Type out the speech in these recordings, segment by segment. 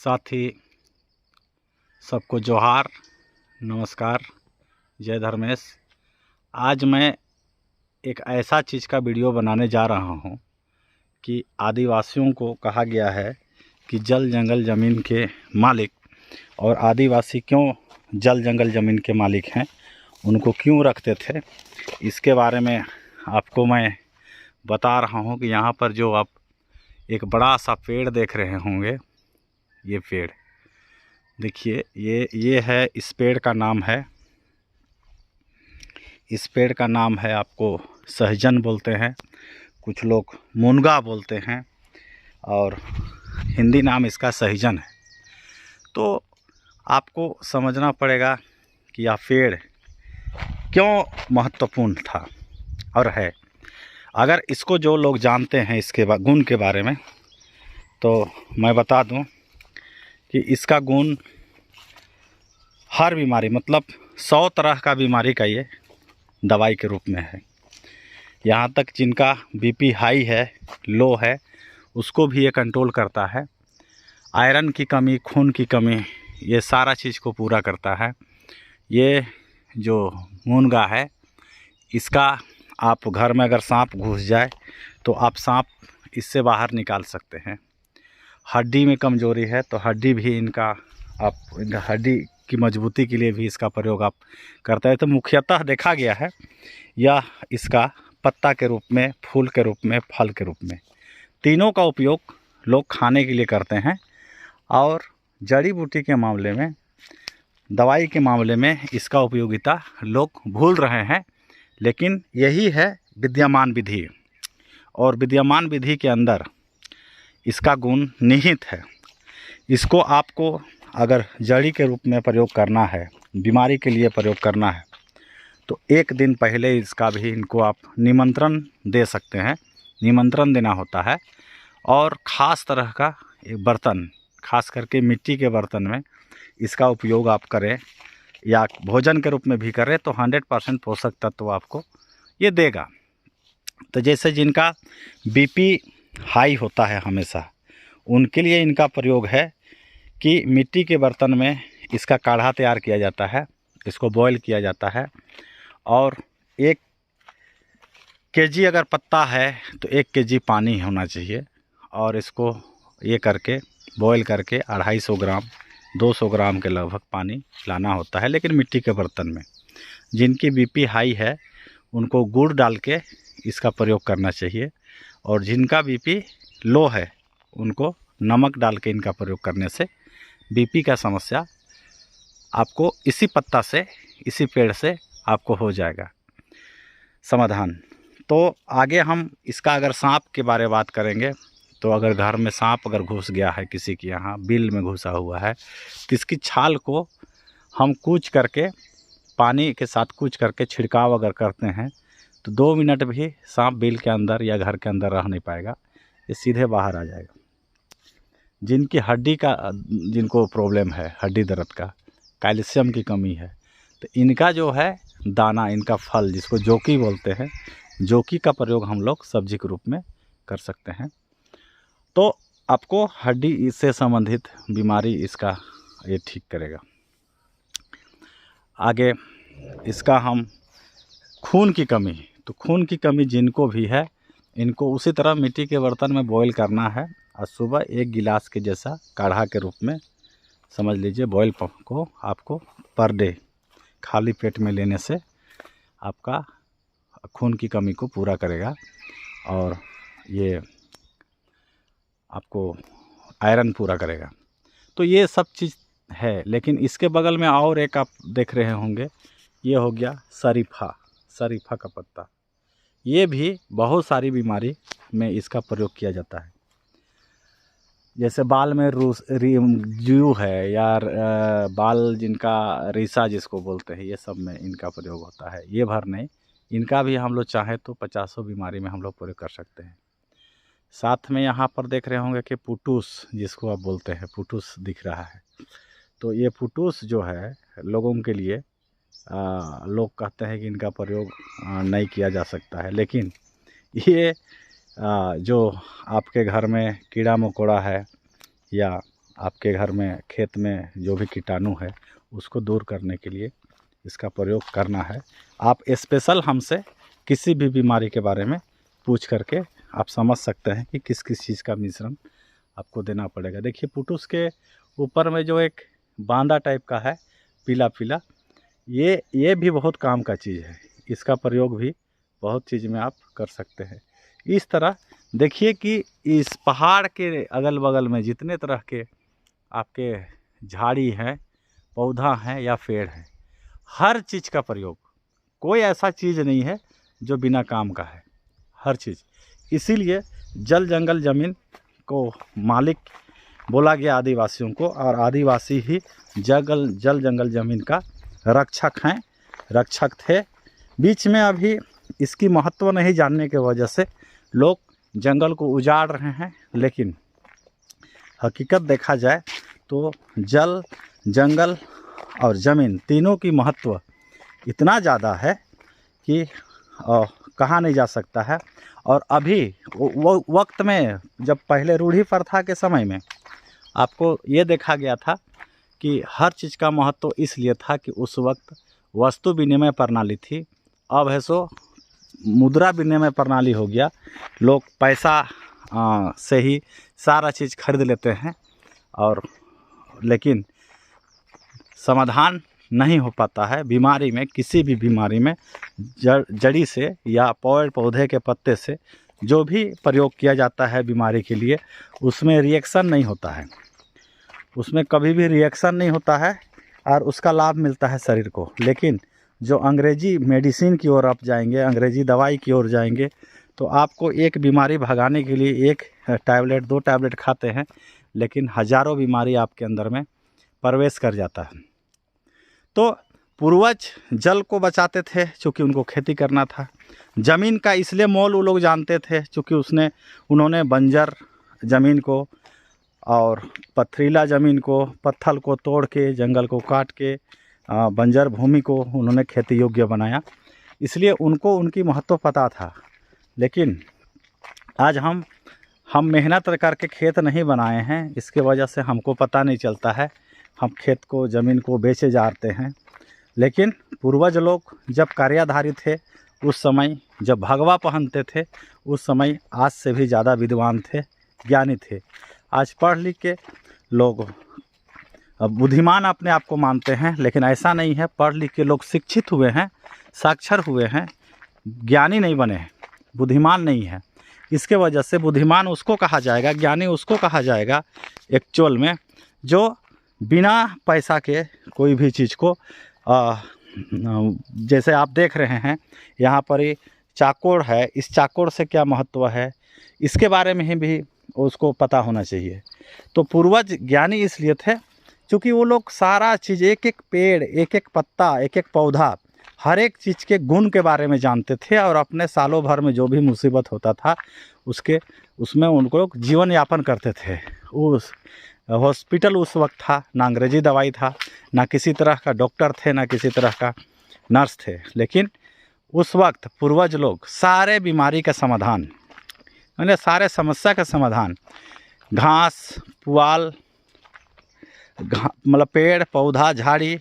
साथ ही सबको जोहार, नमस्कार, जय धर्मेश। आज मैं एक ऐसा चीज़ का वीडियो बनाने जा रहा हूँ कि आदिवासियों को कहा गया है कि जल जंगल ज़मीन के मालिक, और आदिवासी क्यों जल जंगल ज़मीन के मालिक हैं, उनको क्यों रखते थे, इसके बारे में आपको मैं बता रहा हूँ कि यहाँ पर जो आप एक बड़ा सा पेड़ देख रहे होंगे, ये पेड़ देखिए, ये है, इस पेड़ का नाम है आपको सहजन बोलते हैं, कुछ लोग मुनगा बोलते हैं, और हिंदी नाम इसका सहजन है। तो आपको समझना पड़ेगा कि यह पेड़ क्यों महत्वपूर्ण था और है। अगर इसको जो लोग जानते हैं, इसके गुण के बारे में, तो मैं बता दूं कि इसका गुण हर बीमारी, मतलब 100 तरह का बीमारी का ये दवाई के रूप में है। यहाँ तक जिनका बीपी हाई है, लो है, उसको भी ये कंट्रोल करता है। आयरन की कमी, खून की कमी, ये सारा चीज़ को पूरा करता है। ये जो मुनगा है, इसका आप घर में अगर सांप घुस जाए तो आप सांप इससे बाहर निकाल सकते हैं। हड्डी में कमजोरी है तो हड्डी भी इनका हड्डी की मजबूती के लिए भी इसका प्रयोग आप करते हैं। तो मुख्यतः देखा गया है यह इसका पत्ता के रूप में, फूल के रूप में, फल के रूप में, तीनों का उपयोग लोग खाने के लिए करते हैं। और जड़ी बूटी के मामले में, दवाई के मामले में इसका उपयोगिता लोग भूल रहे हैं। लेकिन यही है विद्यमान विधि, और विद्यमान विधि के अंदर इसका गुण निहित है। इसको आपको अगर जड़ी के रूप में प्रयोग करना है, बीमारी के लिए प्रयोग करना है, तो एक दिन पहले इसका भी इनको आप निमंत्रण दे सकते हैं। निमंत्रण देना होता है, और ख़ास तरह का एक बर्तन, खास करके मिट्टी के बर्तन में इसका उपयोग आप करें, या भोजन के रूप में भी करें, तो 100% पोषक तत्व आपको ये देगा। तो जैसे जिनका बीपी हाई होता है हमेशा, उनके लिए इनका प्रयोग है कि मिट्टी के बर्तन में इसका काढ़ा तैयार किया जाता है, इसको बॉयल किया जाता है, और 1 केजी अगर पत्ता है तो 1 केजी पानी होना चाहिए, और इसको ये करके बॉयल करके 250 ग्राम 200 ग्राम के लगभग पानी लाना होता है। लेकिन मिट्टी के बर्तन में जिनकी बीपी हाई है उनको गुड़ डाल के इसका प्रयोग करना चाहिए, और जिनका बीपी लो है उनको नमक डाल के इनका प्रयोग करने से बीपी का समस्या आपको इसी पत्ता से, इसी पेड़ से आपको हो जाएगा समाधान। तो आगे हम इसका अगर सांप के बारे में बात करेंगे, तो अगर घर में सांप अगर घुस गया है, किसी के यहाँ बिल में घुसा हुआ है, तो इसकी छाल को हम कूच करके, पानी के साथ कूच करके छिड़काव अगर करते हैं, तो 2 मिनट भी सांप बिल के अंदर या घर के अंदर रह नहीं पाएगा, ये सीधे बाहर आ जाएगा। जिनकी हड्डी का, जिनको प्रॉब्लम है हड्डी दर्द का, कैल्शियम की कमी है, तो इनका जो है दाना, इनका फल, जिसको जौकी बोलते हैं, जौकी का प्रयोग हम लोग सब्जी के रूप में कर सकते हैं। तो आपको हड्डी से संबंधित बीमारी इसका ये ठीक करेगा। आगे इसका हम खून की कमी, तो खून की कमी जिनको भी है, इनको उसी तरह मिट्टी के बर्तन में बॉईल करना है, और सुबह 1 गिलास के जैसा काढ़ा के रूप में समझ लीजिए, बॉयल को आपको पर डे खाली पेट में लेने से आपका खून की कमी को पूरा करेगा, और ये आपको आयरन पूरा करेगा। तो ये सब चीज़ है। लेकिन इसके बगल में और एक आप देख रहे होंगे, ये हो गया शरीफा का पत्ता। ये भी बहुत सारी बीमारी में इसका प्रयोग किया जाता है। जैसे बाल में जू है, या बाल जिनका रेशा जिसको बोलते हैं, ये सब में इनका प्रयोग होता है। ये भर नहीं, इनका भी हम लोग चाहें तो 50 बीमारी में हम लोग प्रयोग कर सकते हैं। साथ में यहाँ पर देख रहे होंगे कि पुटूस, जिसको आप बोलते हैं, पुटूस दिख रहा है। तो ये पुटूस जो है लोगों के लिए, लोग कहते हैं कि इनका प्रयोग नहीं किया जा सकता है। लेकिन ये जो आपके घर में कीड़ा मकोड़ा है, या आपके घर में खेत में जो भी कीटाणु है उसको दूर करने के लिए इसका प्रयोग करना है। आप स्पेशल हमसे किसी भी बीमारी के बारे में पूछ करके आप समझ सकते हैं कि किस किस चीज़ का मिश्रण आपको देना पड़ेगा। देखिए पुटुस के ऊपर में जो एक बांदा टाइप का है पीला पीला, ये भी बहुत काम का चीज़ है। इसका प्रयोग भी बहुत चीज़ में आप कर सकते हैं। इस तरह देखिए कि इस पहाड़ के अगल बगल में जितने तरह के आपके झाड़ी हैं, पौधा हैं या पेड़ हैं, हर चीज़ का प्रयोग, कोई ऐसा चीज़ नहीं है जो बिना काम का है, हर चीज़। इसीलिए जल जंगल ज़मीन को मालिक बोला गया आदिवासियों को, और आदिवासी ही जल जंगल ज़मीन का रक्षक थे। बीच में अभी इसकी महत्व नहीं जानने के वजह से लोग जंगल को उजाड़ रहे हैं, लेकिन हकीकत देखा जाए तो जल जंगल और ज़मीन तीनों की महत्व इतना ज़्यादा है कि कहा नहीं जा सकता है। और अभी वो वक्त में जब पहले रूढ़ी प्रथा के समय में आपको ये देखा गया था कि हर चीज़ का महत्व इसलिए था कि उस वक्त वस्तु विनिमय प्रणाली थी। अब है सो मुद्रा विनिमय प्रणाली हो गया, लोग पैसा से ही सारा चीज़ खरीद लेते हैं, और लेकिन समाधान नहीं हो पाता है बीमारी में। किसी भी बीमारी में जड़ी से या पेड़ पौधे के पत्ते से जो भी प्रयोग किया जाता है बीमारी के लिए, उसमें रिएक्शन नहीं होता है, उसमें कभी भी रिएक्शन नहीं होता है और उसका लाभ मिलता है शरीर को। लेकिन जो अंग्रेजी मेडिसिन की ओर आप जाएंगे, अंग्रेजी दवाई की ओर जाएंगे, तो आपको एक बीमारी भगाने के लिए एक टैबलेट 2 टैबलेट खाते हैं, लेकिन हज़ारों बीमारी आपके अंदर में प्रवेश कर जाता है। तो पूर्वज जल को बचाते थे क्योंकि उनको खेती करना था। ज़मीन का इसलिए मोल वो लोग जानते थे क्योंकि उन्होंने बंजर ज़मीन को और पथरीला ज़मीन को, पत्थर को तोड़ के, जंगल को काट के बंजर भूमि को उन्होंने खेती योग्य बनाया, इसलिए उनको उनकी महत्व पता था। लेकिन आज हम मेहनत करके खेत नहीं बनाए हैं, इसके वजह से हमको पता नहीं चलता है, हम खेत को, ज़मीन को बेचे जाते हैं। लेकिन पूर्वज लोग जब कार्याधारी थे, उस समय जब भगवा पहनते थे, उस समय आज से भी ज़्यादा विद्वान थे, ज्ञानी थे। आज पढ़ लिख के लोग बुद्धिमान अपने आप को मानते हैं, लेकिन ऐसा नहीं है। पढ़ लिख के लोग शिक्षित हुए हैं, साक्षर हुए हैं, ज्ञानी नहीं बने हैं, बुद्धिमान नहीं है। इसके वजह से बुद्धिमान उसको कहा जाएगा, ज्ञानी उसको कहा जाएगा एक्चुअल में जो बिना पैसा के कोई भी चीज़ को जैसे आप देख रहे हैं यहाँ पर ये चाकोड़ है, इस चाकोड़ से क्या महत्व है, इसके बारे में भी उसको पता होना चाहिए। तो पूर्वज ज्ञानी इसलिए थे क्योंकि वो लोग सारा चीज़, एक एक पेड़, एक एक पत्ता, एक एक पौधा, हर एक चीज़ के गुण के बारे में जानते थे, और अपने सालों भर में जो भी मुसीबत होता था उसमें उनको जीवन यापन करते थे। उस हॉस्पिटल उस वक्त था, ना अंग्रेजी दवाई था, ना किसी तरह का डॉक्टर थे, ना किसी तरह का नर्स थे, लेकिन उस वक्त पूर्वज लोग सारे बीमारी का समाधान, यानी सारे समस्या का समाधान घास पुआल, मतलब पेड़ पौधा झाड़ी,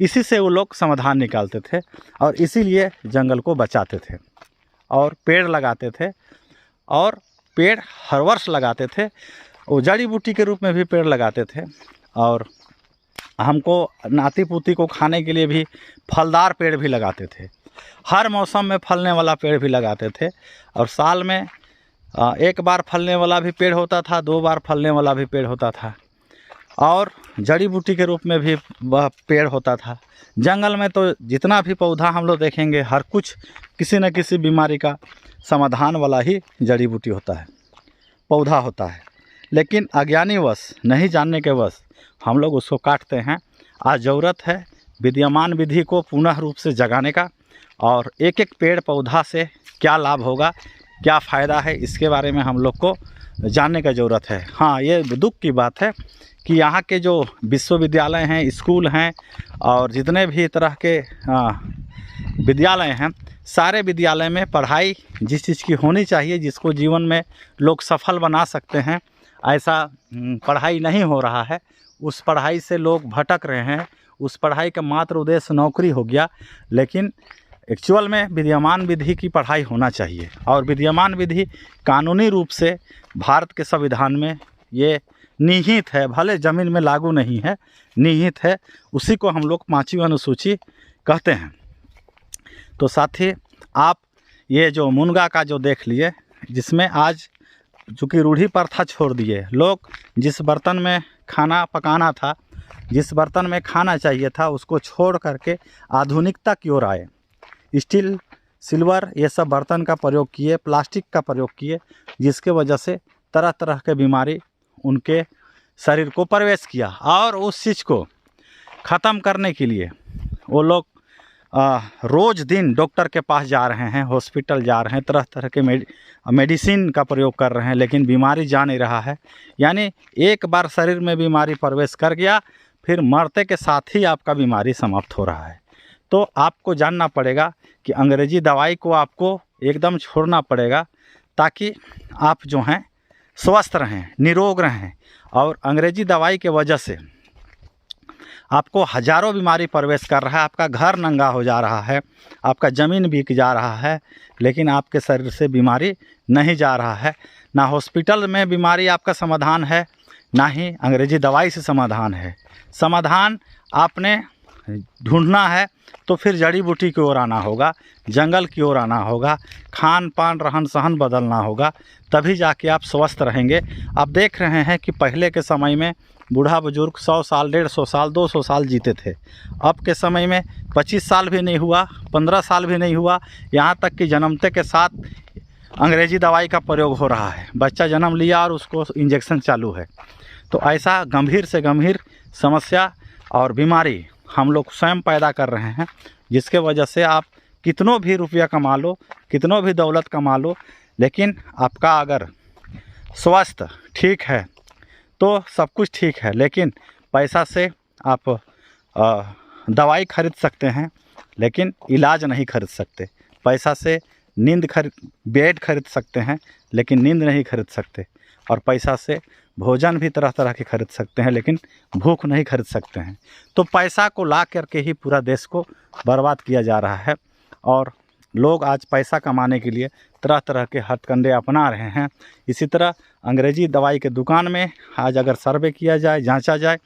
इसी से वो लोग समाधान निकालते थे, और इसीलिए जंगल को बचाते थे और पेड़ लगाते थे, और पेड़ हर वर्ष लगाते थे, वो जड़ी बूटी के रूप में भी पेड़ लगाते थे, और हमको नाती पोती को खाने के लिए भी फलदार पेड़ भी लगाते थे, हर मौसम में फलने वाला पेड़ भी लगाते थे, और साल में 1 बार फलने वाला भी पेड़ होता था, 2 बार फलने वाला भी पेड़ होता था, और जड़ी बूटी के रूप में भी वह पेड़ होता था। जंगल में तो जितना भी पौधा हम लोग देखेंगे, हर कुछ किसी न किसी बीमारी का समाधान वाला ही जड़ी बूटी होता है, पौधा होता है, लेकिन अज्ञानीवश, नहीं जानने के वश हम लोग उसको काटते हैं। आज ज़रूरत है विद्यमान विधि को पुनः रूप से जगाने का, और एक एक पेड़ पौधा से क्या लाभ होगा, क्या फ़ायदा है, इसके बारे में हम लोग को जानने का ज़रूरत है। हाँ, ये दुख की बात है कि यहाँ के जो विश्वविद्यालय हैं, स्कूल हैं, और जितने भी तरह के विद्यालय हैं, सारे विद्यालय में पढ़ाई जिस चीज़ की होनी चाहिए, जिसको जीवन में लोग सफल बना सकते हैं, ऐसा पढ़ाई नहीं हो रहा है, उस पढ़ाई से लोग भटक रहे हैं। उस पढ़ाई का मात्र उद्देश्य नौकरी हो गया, लेकिन एक्चुअल में विद्यमान विधि की पढ़ाई होना चाहिए। और विद्यमान विधि कानूनी रूप से भारत के संविधान में ये निहित है, भले ज़मीन में लागू नहीं है, निहित है। उसी को हम लोग 5वीं अनुसूची कहते हैं। तो साथी, आप ये जो मुनगा का जो देख लिए, जिसमें आज चूँकि रूढ़ी प्रथा छोड़ दिए लोग, जिस बर्तन में खाना पकाना था, जिस बर्तन में खाना चाहिए था, उसको छोड़ करके आधुनिकता की ओर आए। स्टील, सिल्वर, ये सब बर्तन का प्रयोग किए, प्लास्टिक का प्रयोग किए, जिसके वजह से तरह तरह के बीमारी उनके शरीर को प्रवेश किया। और उस चीज़ को ख़त्म करने के लिए वो लोग रोज़ दिन डॉक्टर के पास जा रहे हैं, हॉस्पिटल जा रहे हैं, तरह तरह के मेडिसिन का प्रयोग कर रहे हैं, लेकिन बीमारी जा नहीं रहा है। यानी एक बार शरीर में बीमारी प्रवेश कर गया, फिर मरते के साथ ही आपका बीमारी समाप्त हो रहा है। तो आपको जानना पड़ेगा कि अंग्रेजी दवाई को आपको एकदम छोड़ना पड़ेगा, ताकि आप जो हैं स्वस्थ रहें, निरोग रहें। और अंग्रेजी दवाई के वजह से आपको हज़ारों बीमारी प्रवेश कर रहा है, आपका घर नंगा हो जा रहा है, आपका ज़मीन बिक जा रहा है, लेकिन आपके शरीर से बीमारी नहीं जा रहा है। ना हॉस्पिटल में बीमारी आपका समाधान है, ना ही अंग्रेजी दवाई से समाधान है। समाधान आपने ढूंढना है तो फिर जड़ी बूटी की ओर आना होगा, जंगल की ओर आना होगा, खान पान रहन सहन बदलना होगा, तभी जाके आप स्वस्थ रहेंगे। आप देख रहे हैं कि पहले के समय में बूढ़ा बुजुर्ग 100 साल, 150 साल, 200 साल जीते थे। अब के समय में 25 साल भी नहीं हुआ, 15 साल भी नहीं हुआ, यहाँ तक कि जन्मते के साथ अंग्रेजी दवाई का प्रयोग हो रहा है। बच्चा जन्म लिया और उसको इंजेक्शन चालू है। तो ऐसा गंभीर से गंभीर समस्या और बीमारी हम लोग स्वयं पैदा कर रहे हैं, जिसके वजह से आप कितनों भी रुपया कमा लो, कितनों भी दौलत कमा लो, लेकिन आपका अगर स्वास्थ्य ठीक है तो सब कुछ ठीक है। लेकिन पैसा से आप दवाई खरीद सकते हैं, लेकिन इलाज नहीं खरीद सकते। पैसा से बेड खरीद सकते हैं, लेकिन नींद नहीं खरीद सकते। और पैसा से भोजन भी तरह तरह के खरीद सकते हैं, लेकिन भूख नहीं खरीद सकते हैं। तो पैसा को ला करके ही पूरा देश को बर्बाद किया जा रहा है। और लोग आज पैसा कमाने के लिए तरह तरह के हथकंडे अपना रहे हैं। इसी तरह अंग्रेजी दवाई के दुकान में आज अगर सर्वे किया जाए, जांचा जाए,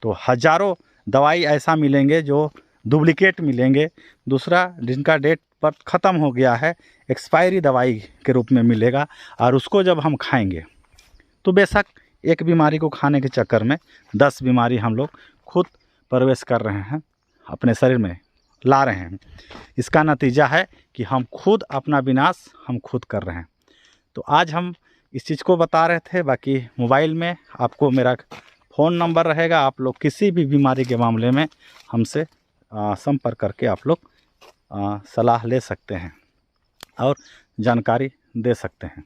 तो हज़ारों दवाई ऐसा मिलेंगे जो डुप्लिकेट मिलेंगे। दूसरा, जिनका डेट पर ख़त्म हो गया है, एक्सपायरी दवाई के रूप में मिलेगा। और उसको जब हम खाएंगे तो बेशक एक बीमारी को खाने के चक्कर में 10 बीमारी हम लोग खुद प्रवेश कर रहे हैं, अपने शरीर में ला रहे हैं। इसका नतीजा है कि हम खुद अपना विनाश हम खुद कर रहे हैं। तो आज हम इस चीज़ को बता रहे थे। बाकी मोबाइल में आपको मेरा फ़ोन नंबर रहेगा, आप लोग किसी भी बीमारी के मामले में हमसे संपर्क करके आप लोग सलाह ले सकते हैं और जानकारी दे सकते हैं।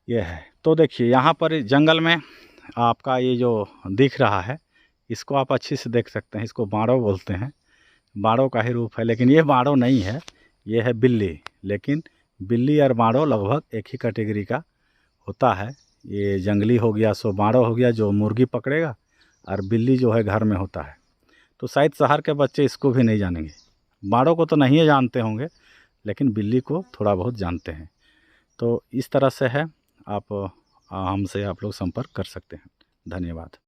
ये है। तो देखिए, यहाँ पर जंगल में आपका ये जो दिख रहा है, इसको आप अच्छे से देख सकते हैं। इसको बाड़ो बोलते हैं, बाड़ो का ही रूप है, लेकिन ये बाड़ो नहीं है, ये है बिल्ली। लेकिन बिल्ली और बाड़ो लगभग एक ही कैटेगरी का होता है। ये जंगली हो गया सो बाड़ो हो गया, जो मुर्गी पकड़ेगा, और बिल्ली जो है घर में होता है। तो शायद शहर के बच्चे इसको भी नहीं जानेंगे। बाड़ो को तो नहीं जानते होंगे, लेकिन बिल्ली को थोड़ा बहुत जानते हैं। तो इस तरह से है, आप हमसे आप लोग संपर्क कर सकते हैं। धन्यवाद।